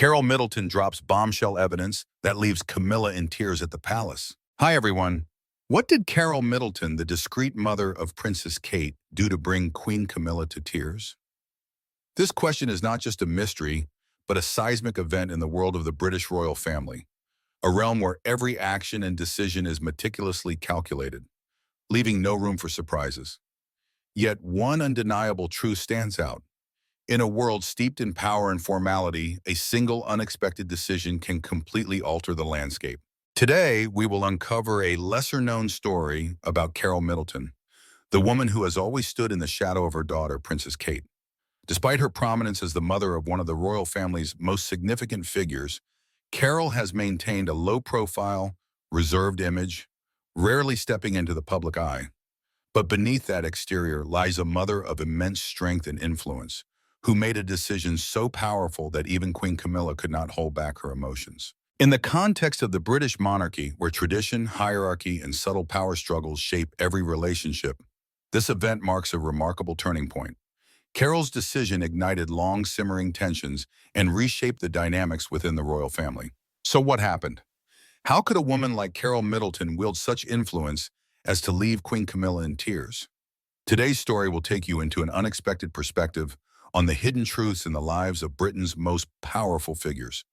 Carole Middleton drops bombshell evidence that leaves Camilla in tears at the palace. Hi, everyone. What did Carole Middleton, the discreet mother of Princess Kate, do to bring Queen Camilla to tears? This question is not just a mystery, but a seismic event in the world of the British royal family, a realm where every action and decision is meticulously calculated, leaving no room for surprises. Yet one undeniable truth stands out. In a world steeped in power and formality, a single unexpected decision can completely alter the landscape. Today, we will uncover a lesser-known story about Carole Middleton, the woman who has always stood in the shadow of her daughter, Princess Kate. Despite her prominence as the mother of one of the royal family's most significant figures, Carole has maintained a low-profile, reserved image, rarely stepping into the public eye. But beneath that exterior lies a mother of immense strength and influence, who made a decision so powerful that even Queen Camilla could not hold back her emotions. In the context of the British monarchy, where tradition, hierarchy, and subtle power struggles shape every relationship, this event marks a remarkable turning point. Carole's decision ignited long-simmering tensions and reshaped the dynamics within the royal family. So what happened? How could a woman like Carole Middleton wield such influence as to leave Queen Camilla in tears? Today's story will take you into an unexpected perspective on the hidden truths in the lives of Britain's most powerful figures.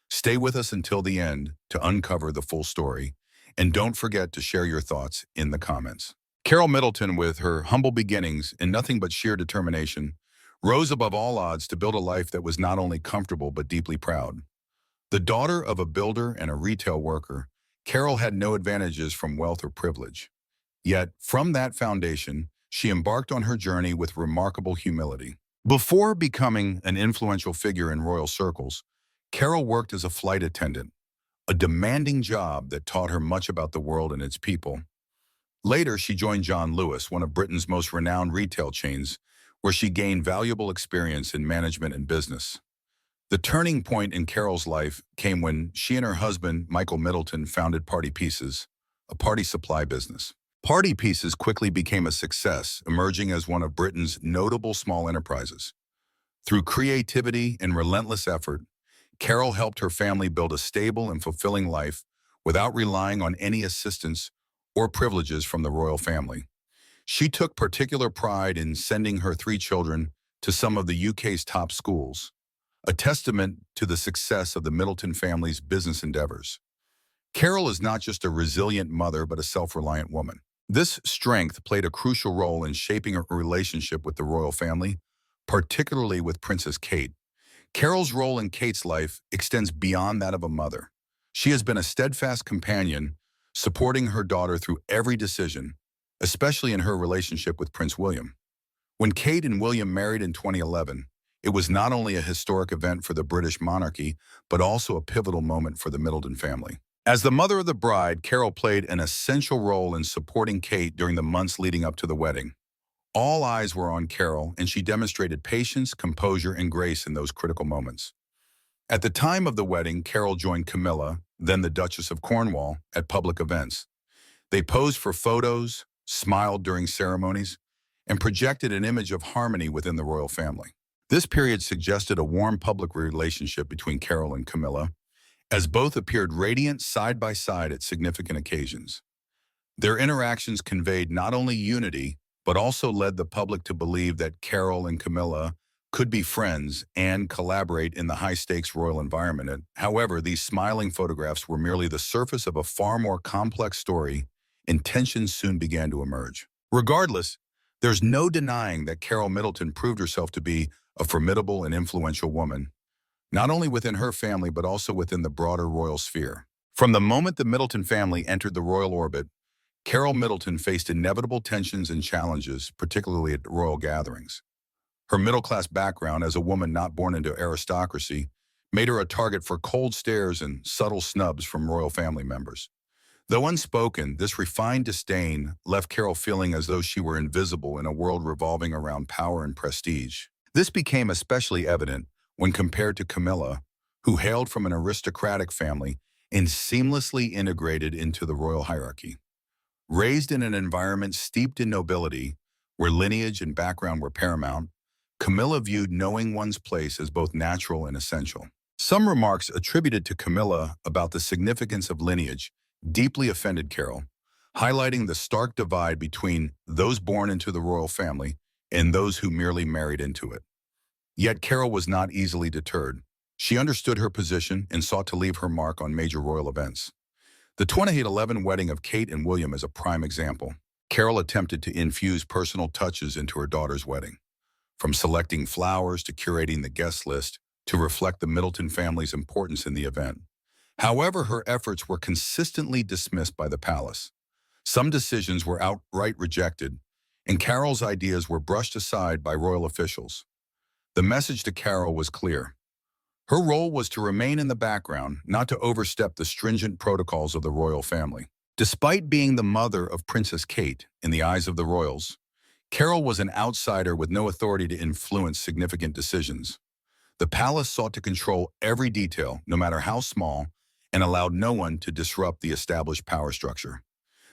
Stay with us until the end to uncover the full story, and don't forget to share your thoughts in the comments. Carole Middleton, with her humble beginnings and nothing but sheer determination, rose above all odds to build a life that was not only comfortable but deeply proud. The daughter of a builder and a retail worker, Carole had no advantages from wealth or privilege. Yet, from that foundation, she embarked on her journey with remarkable humility. Before becoming an influential figure in royal circles, Carole worked as a flight attendant, a demanding job that taught her much about the world and its people. Later, she joined John Lewis, one of Britain's most renowned retail chains, where she gained valuable experience in management and business. The turning point in Carole's life came when she and her husband, Michael Middleton, founded Party Pieces, a party supply business. Party Pieces quickly became a success, emerging as one of Britain's notable small enterprises. Through creativity and relentless effort, Carole helped her family build a stable and fulfilling life without relying on any assistance or privileges from the royal family. She took particular pride in sending her 3 children to some of the UK's top schools, a testament to the success of the Middleton family's business endeavors. Carole is not just a resilient mother, but a self-reliant woman. This strength played a crucial role in shaping her relationship with the royal family, particularly with Princess Kate. Carole's role in Kate's life extends beyond that of a mother. She has been a steadfast companion, supporting her daughter through every decision, especially in her relationship with Prince William. When Kate and William married in 2011, it was not only a historic event for the British monarchy, but also a pivotal moment for the Middleton family. As the mother of the bride, Carole played an essential role in supporting Kate during the months leading up to the wedding. All eyes were on Carole, and she demonstrated patience, composure, and grace in those critical moments. At the time of the wedding, Carole joined Camilla, then the Duchess of Cornwall, at public events. They posed for photos, smiled during ceremonies, and projected an image of harmony within the royal family. This period suggested a warm public relationship between Carole and Camilla, as both appeared radiant side by side at significant occasions. Their interactions conveyed not only unity, but also led the public to believe that Carole and Camilla could be friends and collaborate in the high-stakes royal environment. However, these smiling photographs were merely the surface of a far more complex story, and tensions soon began to emerge. Regardless, there's no denying that Carole Middleton proved herself to be a formidable and influential woman, not only within her family but also within the broader royal sphere. From the moment the Middleton family entered the royal orbit, Carole Middleton faced inevitable tensions and challenges, particularly at royal gatherings. Her middle-class background as a woman not born into aristocracy made her a target for cold stares and subtle snubs from royal family members. Though unspoken, this refined disdain left Carole feeling as though she were invisible in a world revolving around power and prestige. This became especially evident when compared to Camilla, who hailed from an aristocratic family and seamlessly integrated into the royal hierarchy. Raised in an environment steeped in nobility, where lineage and background were paramount, Camilla viewed knowing one's place as both natural and essential. Some remarks attributed to Camilla about the significance of lineage deeply offended Carole, highlighting the stark divide between those born into the royal family and those who merely married into it. Yet Carole was not easily deterred. She understood her position and sought to leave her mark on major royal events. The 2011 wedding of Kate and William is a prime example. Carole attempted to infuse personal touches into her daughter's wedding, from selecting flowers to curating the guest list to reflect the Middleton family's importance in the event. However, her efforts were consistently dismissed by the palace. Some decisions were outright rejected, and Carole's ideas were brushed aside by royal officials. The message to Carole was clear. Her role was to remain in the background, not to overstep the stringent protocols of the royal family. Despite being the mother of Princess Kate in the eyes of the royals, Carole was an outsider with no authority to influence significant decisions. The palace sought to control every detail, no matter how small, and allowed no one to disrupt the established power structure.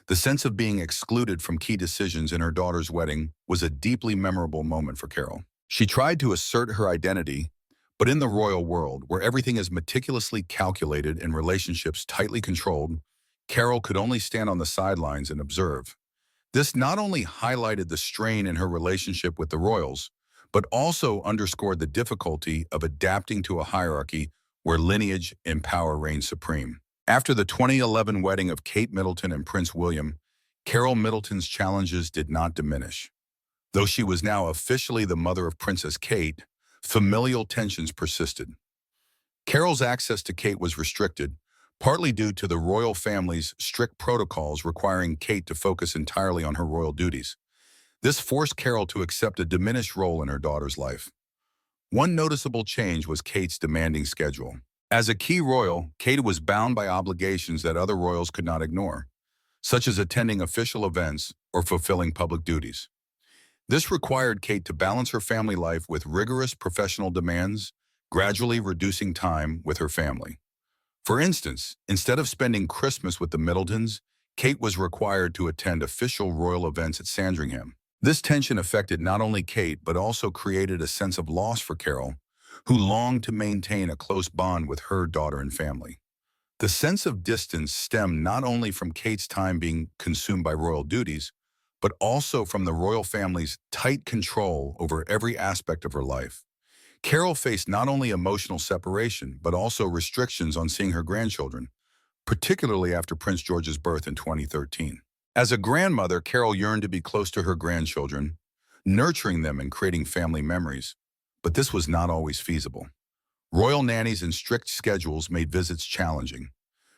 The sense of being excluded from key decisions in her daughter's wedding was a deeply memorable moment for Carole. She tried to assert her identity, but in the royal world, where everything is meticulously calculated and relationships tightly controlled, Carole could only stand on the sidelines and observe. This not only highlighted the strain in her relationship with the royals, but also underscored the difficulty of adapting to a hierarchy where lineage and power reigned supreme. After the 2011 wedding of Kate Middleton and Prince William, Carole Middleton's challenges did not diminish. Though she was now officially the mother of Princess Kate, familial tensions persisted. Carole's access to Kate was restricted, partly due to the royal family's strict protocols requiring Kate to focus entirely on her royal duties. This forced Carole to accept a diminished role in her daughter's life. One noticeable change was Kate's demanding schedule. As a key royal, Kate was bound by obligations that other royals could not ignore, such as attending official events or fulfilling public duties. This required Kate to balance her family life with rigorous professional demands, gradually reducing time with her family. For instance, instead of spending Christmas with the Middletons, Kate was required to attend official royal events at Sandringham. This tension affected not only Kate, but also created a sense of loss for Carole, who longed to maintain a close bond with her daughter and family. The sense of distance stemmed not only from Kate's time being consumed by royal duties, but also from the royal family's tight control over every aspect of her life. Carole faced not only emotional separation, but also restrictions on seeing her grandchildren, particularly after Prince George's birth in 2013. As a grandmother, Carole yearned to be close to her grandchildren, nurturing them and creating family memories. But this was not always feasible. Royal nannies and strict schedules made visits challenging.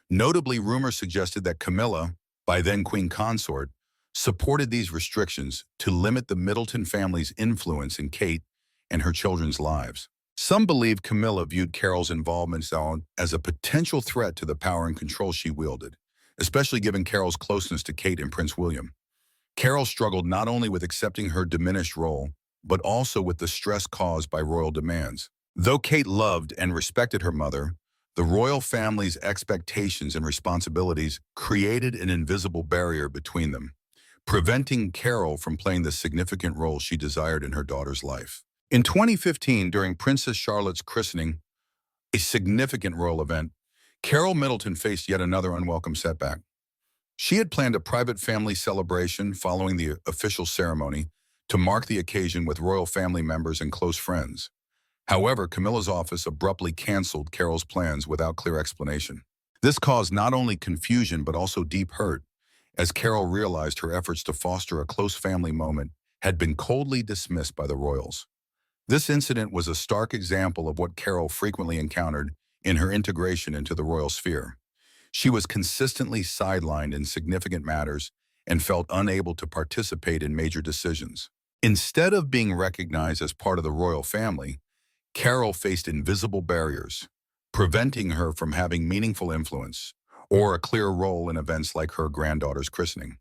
Notably, rumors suggested that Camilla, by then Queen Consort, supported these restrictions to limit the Middleton family's influence in Kate and her children's lives. Some believe Camilla viewed Carole's involvement as a potential threat to the power and control she wielded, especially given Carole's closeness to Kate and Prince William. Carole struggled not only with accepting her diminished role, but also with the stress caused by royal demands. Though Kate loved and respected her mother, the royal family's expectations and responsibilities created an invisible barrier between them, preventing Carole from playing the significant role she desired in her daughter's life. In 2015, during Princess Charlotte's christening, a significant royal event, Carole Middleton faced yet another unwelcome setback. She had planned a private family celebration following the official ceremony to mark the occasion with royal family members and close friends. However, Camilla's office abruptly canceled Carole's plans without clear explanation. This caused not only confusion but also deep hurt, as Carole realized her efforts to foster a close family moment had been coldly dismissed by the royals. This incident was a stark example of what Carole frequently encountered in her integration into the royal sphere. She was consistently sidelined in significant matters and felt unable to participate in major decisions. Instead of being recognized as part of the royal family, Carole faced invisible barriers, preventing her from having meaningful influence or a clear role in events like her granddaughter's christening.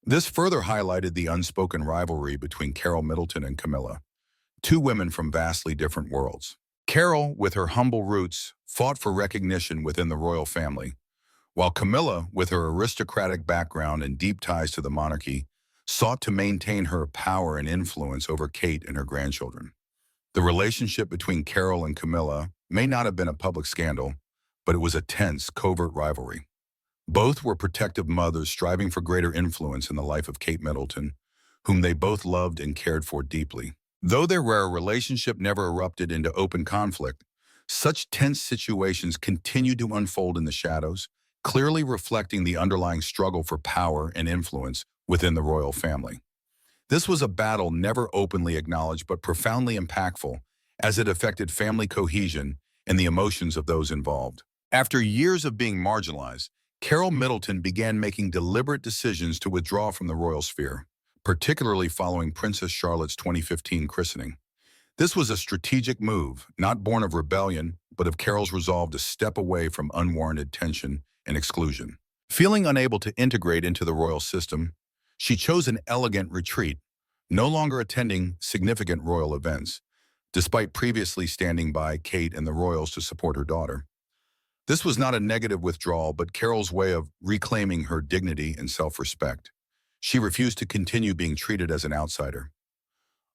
This further highlighted the unspoken rivalry between Carole Middleton and Camilla, two women from vastly different worlds. Carole, with her humble roots, fought for recognition within the royal family, while Camilla, with her aristocratic background and deep ties to the monarchy, sought to maintain her power and influence over Kate and her grandchildren. The relationship between Carole and Camilla may not have been a public scandal, but it was a tense, covert rivalry. Both were protective mothers striving for greater influence in the life of Kate Middleton, whom they both loved and cared for deeply. Though their rare relationship never erupted into open conflict, such tense situations continued to unfold in the shadows, clearly reflecting the underlying struggle for power and influence within the royal family. This was a battle never openly acknowledged but profoundly impactful as it affected family cohesion and the emotions of those involved. After years of being marginalized, Carole Middleton began making deliberate decisions to withdraw from the royal sphere, particularly following Princess Charlotte's 2015 christening. This was a strategic move, not born of rebellion, but of Carole's resolve to step away from unwarranted tension and exclusion. Feeling unable to integrate into the royal system, she chose an elegant retreat, no longer attending significant royal events, despite previously standing by Kate and the royals to support her daughter. This was not a negative withdrawal, but Carole's way of reclaiming her dignity and self-respect. She refused to continue being treated as an outsider,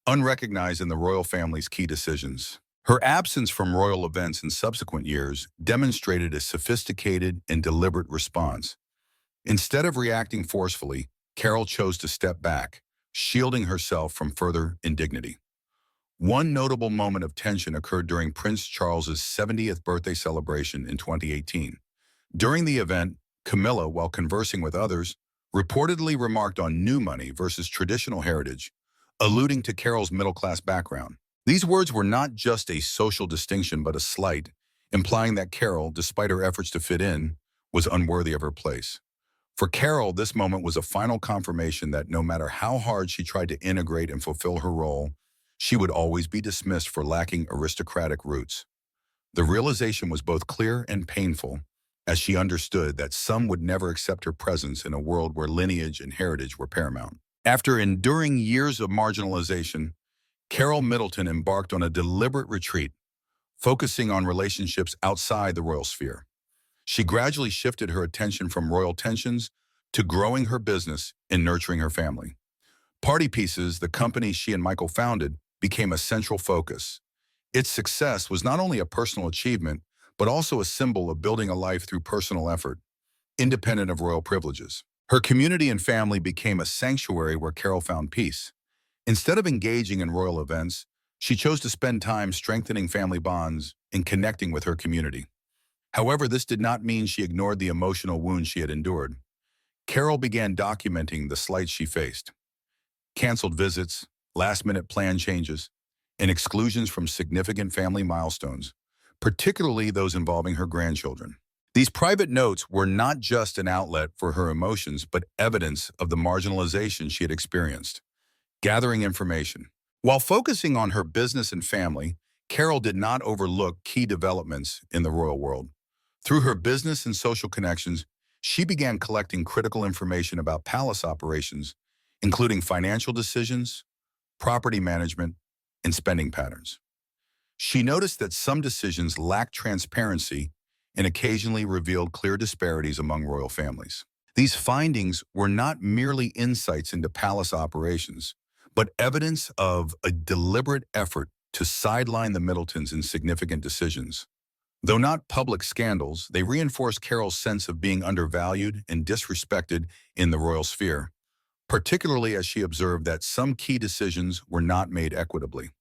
unrecognized in the royal family's key decisions. Her absence from royal events in subsequent years demonstrated a sophisticated and deliberate response. Instead of reacting forcefully, Carole chose to step back, shielding herself from further indignity. One notable moment of tension occurred during Prince Charles's 70th birthday celebration in 2018. During the event, Camilla, while conversing with others, reportedly remarked on new money versus traditional heritage, alluding to Carole's middle-class background. These words were not just a social distinction but a slight, implying that Carole, despite her efforts to fit in, was unworthy of her place. For Carole, this moment was a final confirmation that no matter how hard she tried to integrate and fulfill her role, she would always be dismissed for lacking aristocratic roots. The realization was both clear and painful, as she understood that some would never accept her presence in a world where lineage and heritage were paramount. After enduring years of marginalization, Carole Middleton embarked on a deliberate retreat, focusing on relationships outside the royal sphere. She gradually shifted her attention from royal tensions to growing her business and nurturing her family. Party Pieces, the company she and Michael founded, became a central focus. Its success was not only a personal achievement, but also a symbol of building a life through personal effort, independent of royal privileges. Her community and family became a sanctuary where Carole found peace. Instead of engaging in royal events, she chose to spend time strengthening family bonds and connecting with her community. However, this did not mean she ignored the emotional wounds she had endured. Carole began documenting the slights she faced: canceled visits, last-minute plan changes, and exclusions from significant family milestones, particularly those involving her grandchildren. These private notes were not just an outlet for her emotions, but evidence of the marginalization she had experienced. Gathering information. While focusing on her business and family, Carole did not overlook key developments in the royal world. Through her business and social connections, she began collecting critical information about palace operations, including financial decisions, property management, and spending patterns. She noticed that some decisions lacked transparency and occasionally revealed clear disparities among royal families. These findings were not merely insights into palace operations, but evidence of a deliberate effort to sideline the Middletons in significant decisions. Though not public scandals, they reinforced Carole's sense of being undervalued and disrespected in the royal sphere, particularly as she observed that some key decisions were not made equitably.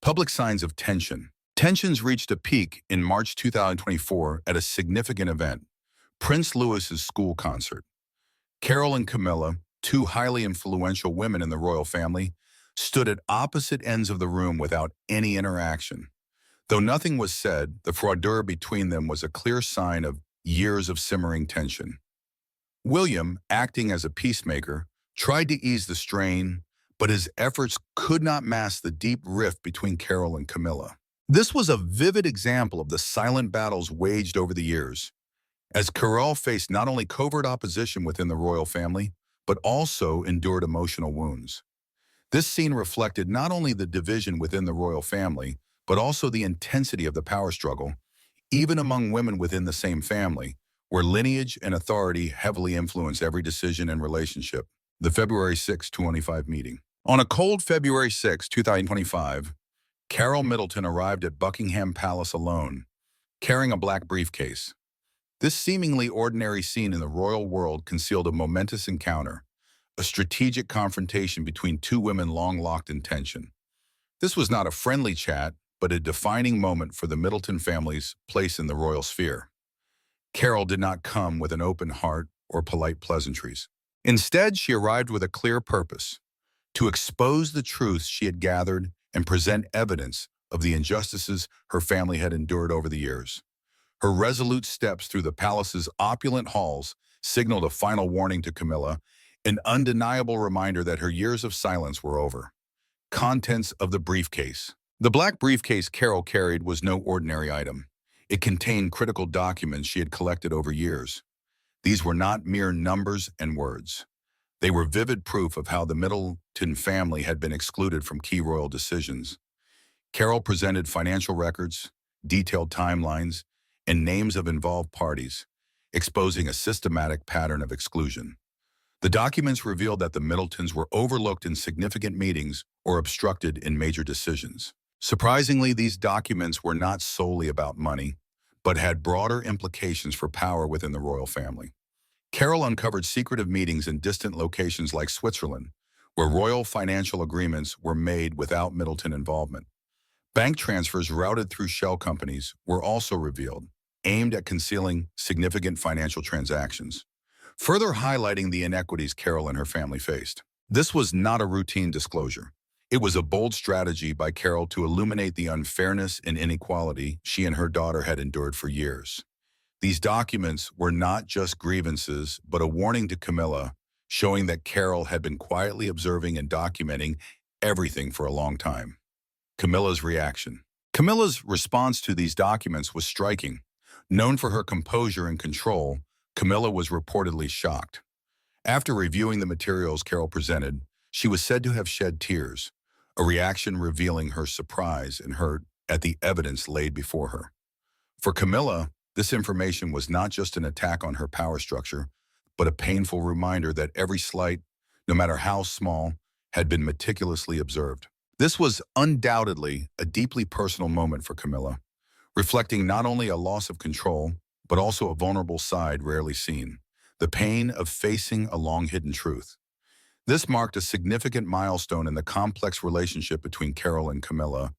Public signs of tension. Tensions reached a peak in March 2024 at a significant event, Prince Louis's school concert. Carole and Camilla, two highly influential women in the royal family, stood at opposite ends of the room without any interaction. Though nothing was said, the froideur between them was a clear sign of years of simmering tension. William, acting as a peacemaker, tried to ease the strain, but his efforts could not mask the deep rift between Carole and Camilla. This was a vivid example of the silent battles waged over the years, as Carole faced not only covert opposition within the royal family, but also endured emotional wounds. This scene reflected not only the division within the royal family, but also the intensity of the power struggle, even among women within the same family, where lineage and authority heavily influence every decision and relationship. The February 6, 2025 meeting. On a cold February 6, 2025, Carole Middleton arrived at Buckingham Palace alone, carrying a black briefcase. This seemingly ordinary scene in the royal world concealed a momentous encounter, a strategic confrontation between two women long locked in tension. This was not a friendly chat, but a defining moment for the Middleton family's place in the royal sphere. Carole did not come with an open heart or polite pleasantries. Instead, she arrived with a clear purpose: to expose the truths she had gathered and present evidence of the injustices her family had endured over the years. Her resolute steps through the palace's opulent halls signaled a final warning to Camilla, an undeniable reminder that her years of silence were over. Contents of the briefcase. The black briefcase Carole carried was no ordinary item. It contained critical documents she had collected over years. These were not mere numbers and words. They were vivid proof of how the Middleton family had been excluded from key royal decisions. Carole presented financial records, detailed timelines, and names of involved parties, exposing a systematic pattern of exclusion. The documents revealed that the Middletons were overlooked in significant meetings or obstructed in major decisions. Surprisingly, these documents were not solely about money, but had broader implications for power within the royal family. Carole uncovered secretive meetings in distant locations like Switzerland, where royal financial agreements were made without Middleton involvement. Bank transfers routed through shell companies were also revealed, aimed at concealing significant financial transactions, further highlighting the inequities Carole and her family faced. This was not a routine disclosure. It was a bold strategy by Carole to illuminate the unfairness and inequality she and her daughter had endured for years. These documents were not just grievances, but a warning to Camilla, showing that Carole had been quietly observing and documenting everything for a long time. Camilla's reaction. Camilla's response to these documents was striking. Known for her composure and control, Camilla was reportedly shocked. After reviewing the materials Carole presented, she was said to have shed tears, a reaction revealing her surprise and hurt at the evidence laid before her. For Camilla, this information was not just an attack on her power structure, but a painful reminder that every slight, no matter how small, had been meticulously observed. This was undoubtedly a deeply personal moment for Camilla, reflecting not only a loss of control, but also a vulnerable side rarely seen: the pain of facing a long-hidden truth. This marked a significant milestone in the complex relationship between Carole and Camilla,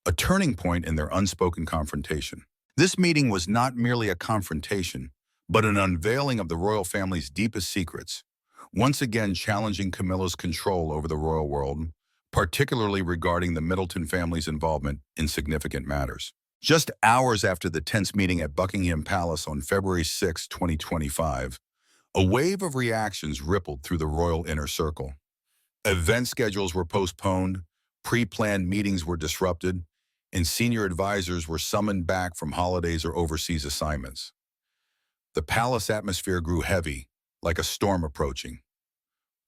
a turning point in their unspoken confrontation. This meeting was not merely a confrontation, but an unveiling of the royal family's deepest secrets, once again challenging Camilla's control over the royal world, particularly regarding the Middleton family's involvement in significant matters. Just hours after the tense meeting at Buckingham Palace on February 6, 2025, a wave of reactions rippled through the royal inner circle. Event schedules were postponed, pre-planned meetings were disrupted, and senior advisors were summoned back from holidays or overseas assignments. The palace atmosphere grew heavy, like a storm approaching.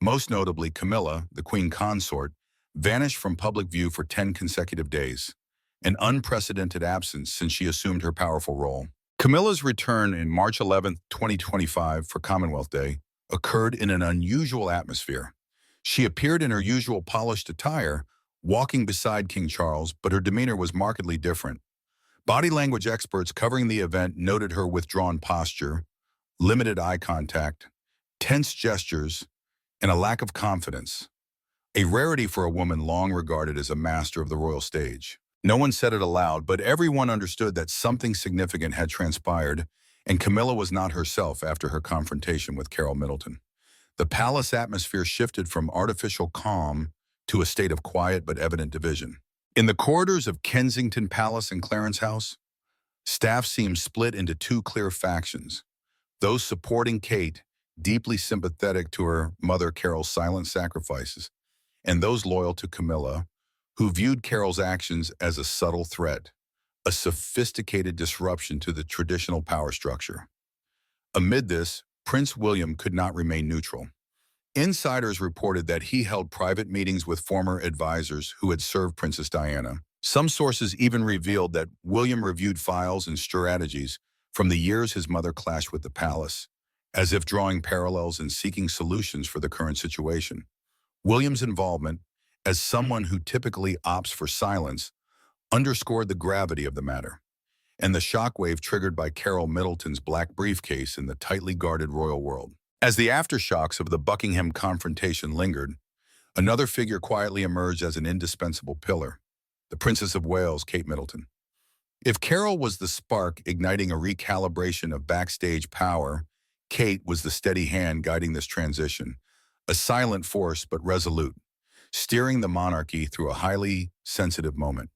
Most notably, Camilla, the queen consort, vanished from public view for 10 consecutive days, an unprecedented absence since she assumed her powerful role. Camilla's return in March 11, 2025 for Commonwealth Day occurred in an unusual atmosphere. She appeared in her usual polished attire, walking beside King Charles, but her demeanor was markedly different. Body language experts covering the event noted her withdrawn posture, limited eye contact, tense gestures, and a lack of confidence, a rarity for a woman long regarded as a master of the royal stage. No one said it aloud, but everyone understood that something significant had transpired, and Camilla was not herself after her confrontation with Carole Middleton. The palace atmosphere shifted from artificial calm to a state of quiet but evident division. In the corridors of Kensington Palace and Clarence House, staff seemed split into two clear factions: those supporting Kate, deeply sympathetic to her mother Carole's silent sacrifices, and those loyal to Camilla, who viewed Carole's actions as a subtle threat, a sophisticated disruption to the traditional power structure. Amid this, Prince William could not remain neutral. Insiders reported that he held private meetings with former advisors who had served Princess Diana. Some sources even revealed that William reviewed files and strategies from the years his mother clashed with the palace, as if drawing parallels and seeking solutions for the current situation. William's involvement, as someone who typically opts for silence, underscored the gravity of the matter, and the shockwave triggered by Carole Middleton's black briefcase in the tightly guarded royal world. As the aftershocks of the Buckingham confrontation lingered, another figure quietly emerged as an indispensable pillar, the Princess of Wales, Kate Middleton. If Carole was the spark igniting a recalibration of backstage power, Kate was the steady hand guiding this transition, a silent force but resolute, steering the monarchy through a highly sensitive moment.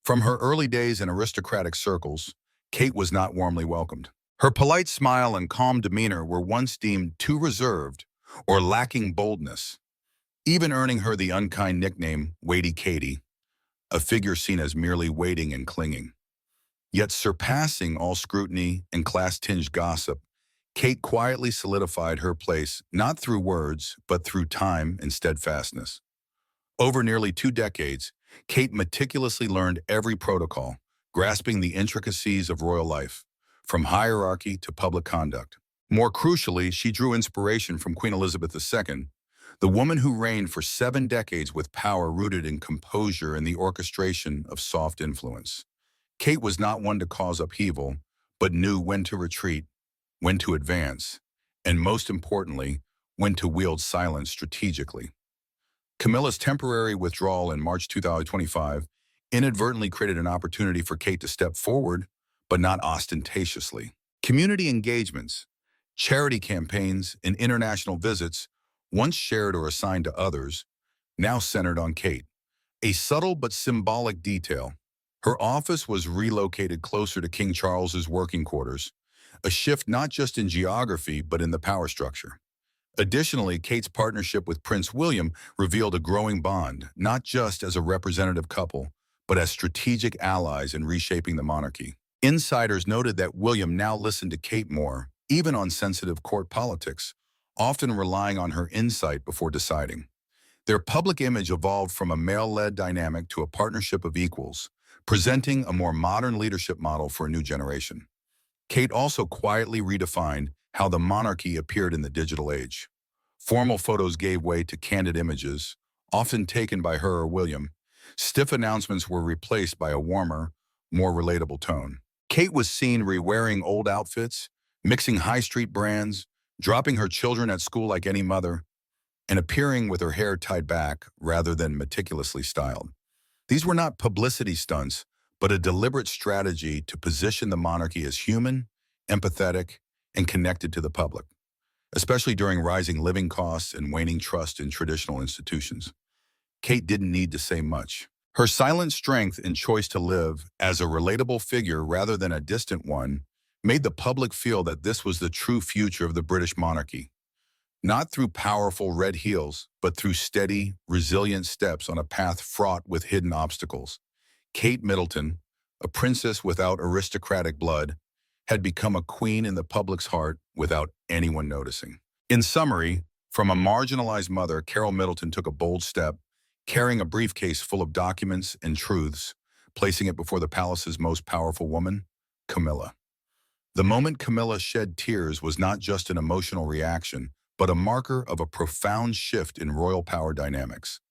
From her early days in aristocratic circles, Kate was not warmly welcomed. Her polite smile and calm demeanor were once deemed too reserved or lacking boldness, even earning her the unkind nickname Weighty Katie, a figure seen as merely waiting and clinging. Yet surpassing all scrutiny and class-tinged gossip, Kate quietly solidified her place not through words, but through time and steadfastness. Over nearly 2 decades, Kate meticulously learned every protocol, grasping the intricacies of royal life, from hierarchy to public conduct. More crucially, she drew inspiration from Queen Elizabeth II, the woman who reigned for 7 decades with power rooted in composure and the orchestration of soft influence. Kate was not one to cause upheaval, but knew when to retreat, when to advance, and most importantly, when to wield silence strategically. Camilla's temporary withdrawal in March 2025 inadvertently created an opportunity for Kate to step forward, but not ostentatiously. Community engagements, charity campaigns, and international visits, once shared or assigned to others, now centered on Kate. A subtle but symbolic detail. Her office was relocated closer to King Charles's working quarters, a shift not just in geography but in the power structure. Additionally, Kate's partnership with Prince William revealed a growing bond, not just as a representative couple, but as strategic allies in reshaping the monarchy. Insiders noted that William now listened to Kate more, even on sensitive court politics, often relying on her insight before deciding. Their public image evolved from a male-led dynamic to a partnership of equals, presenting a more modern leadership model for a new generation. Kate also quietly redefined how the monarchy appeared in the digital age. Formal photos gave way to candid images, often taken by her or William. Stiff announcements were replaced by a warmer, more relatable tone. Kate was seen re-wearing old outfits, mixing high-street brands, dropping her children at school like any mother, and appearing with her hair tied back rather than meticulously styled. These were not publicity stunts, but a deliberate strategy to position the monarchy as human, empathetic, and connected to the public, especially during rising living costs and waning trust in traditional institutions. Kate didn't need to say much. Her silent strength and choice to live as a relatable figure rather than a distant one made the public feel that this was the true future of the British monarchy, not through powerful red heels, but through steady, resilient steps on a path fraught with hidden obstacles. Kate Middleton, a princess without aristocratic blood, had become a queen in the public's heart without anyone noticing. In summary, from a marginalized mother, Carole Middleton took a bold step, carrying a briefcase full of documents and truths, placing it before the palace's most powerful woman, Camilla. The moment Camilla shed tears was not just an emotional reaction, but a marker of a profound shift in royal power dynamics.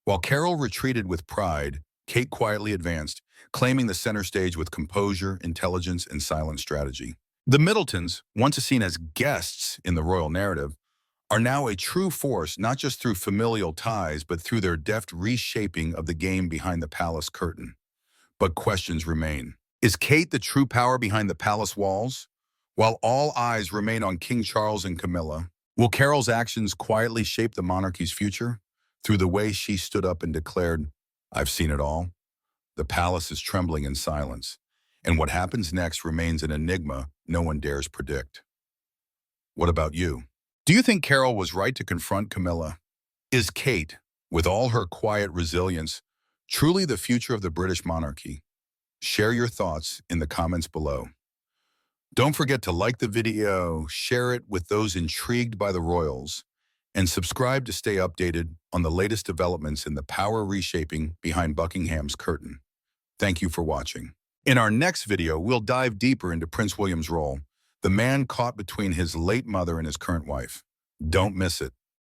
While Carole retreated with pride, Kate quietly advanced, claiming the center stage with composure, intelligence, and silent strategy. The Middletons, once seen as guests in the royal narrative, are now a true force not just through familial ties, but through their deft reshaping of the game behind the palace curtain. But questions remain. Is Kate the true power behind the palace walls? While all eyes remain on King Charles and Camilla, will Carole's actions quietly shape the monarchy's future? Through the way she stood up and declared, "I've seen it all." The palace is trembling in silence, and what happens next remains an enigma no one dares predict. What about you? Do you think Carole was right to confront Camilla? Is Kate, with all her quiet resilience, truly the future of the British monarchy? Share your thoughts in the comments below. Don't forget to like the video, share it with those intrigued by the royals, and subscribe to stay updated on the latest developments in the power reshaping behind Buckingham's curtain. Thank you for watching. In our next video, we'll dive deeper into Prince William's role, the man caught between his late mother and his current wife. Don't miss it.